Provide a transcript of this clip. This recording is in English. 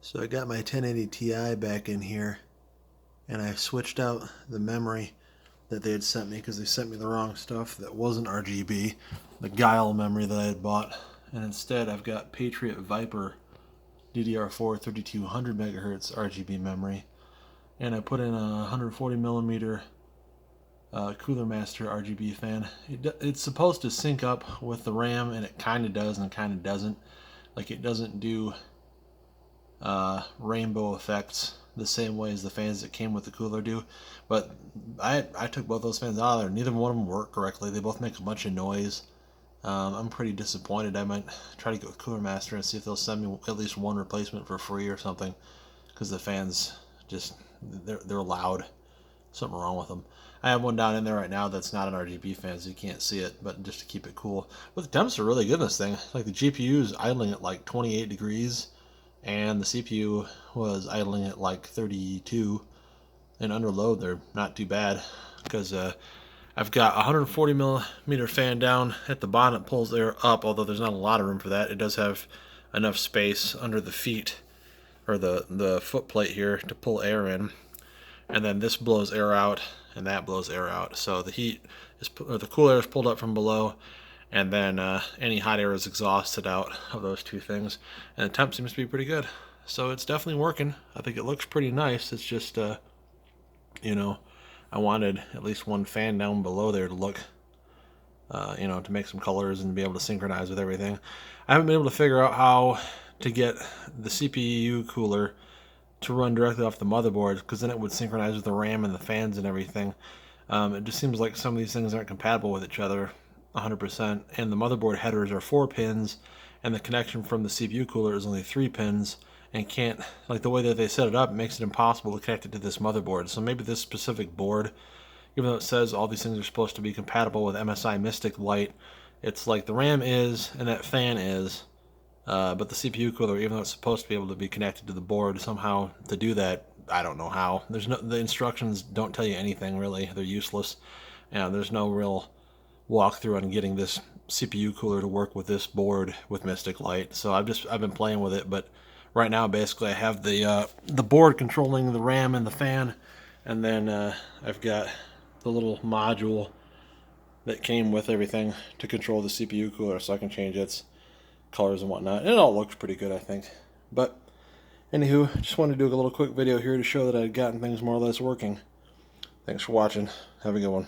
So I got my 1080 Ti back in here, and I switched out the memory that they had sent me because they sent me the wrong stuff that wasn't RGB, the Guile memory that I had bought, and instead I've got Patriot Viper DDR4 3200 megahertz RGB memory, and I put in a 140 millimeter Cooler Master RGB fan. It's supposed to sync up with the RAM, and it kind of does and kind of doesn't. Like, it doesn't do rainbow effects the same way as the fans that came with the cooler do. But I took both those fans out of there. Neither one of them work correctly. They both make a bunch of noise. I'm pretty disappointed. I might try to get with Cooler Master and see if they'll send me at least one replacement for free or something, because the fans just they're loud. Something wrong with them. I have one down in there right now that's not an RGB fan, so you can't see it, but just to keep it cool. But the temps are really good in this thing. Like, the GPU is idling at like 28 degrees, and the CPU was idling at like 32. And under load, they're not too bad, because I've got a 140 millimeter fan down at the bottom. It pulls air up, although there's not a lot of room for that. It does have enough space under the feet, or the foot plate here, to pull air in. And then this blows air out, and that blows air out. So the heat is, or the cool air is pulled up from below, and then any hot air is exhausted out of those two things. And the temp seems to be pretty good. So it's definitely working. I think it looks pretty nice. It's just, you know, I wanted at least one fan down below there to look, you know, to make some colors and be able to synchronize with everything. I haven't been able to figure out how to get the CPU cooler to run directly off the motherboard, because then it would synchronize with the RAM and the fans and everything. It just seems like some of these things aren't compatible with each other 100%, and the motherboard headers are 4 pins, and the connection from the CPU cooler is only 3 pins, and can't, like, the way that they set it up makes it impossible to connect it to this motherboard. So maybe this specific board, even though it says all these things are supposed to be compatible with MSI Mystic Light, it's like the RAM is and that fan is, but the CPU cooler, even though it's supposed to be able to be connected to the board somehow to do that, I don't know how. The instructions don't tell you anything really. They're useless, and there's no real walkthrough on getting this CPU cooler to work with this board with Mystic Light. So I've been playing with it, but right now basically I have the board controlling the RAM and the fan, and then I've got the little module that came with everything to control the CPU cooler, so I can change its colors and whatnot. And it all looks pretty good, I think. But anywho, just wanted to do a little quick video here to show that I'd gotten things more or less working. Thanks for watching. Have a good one.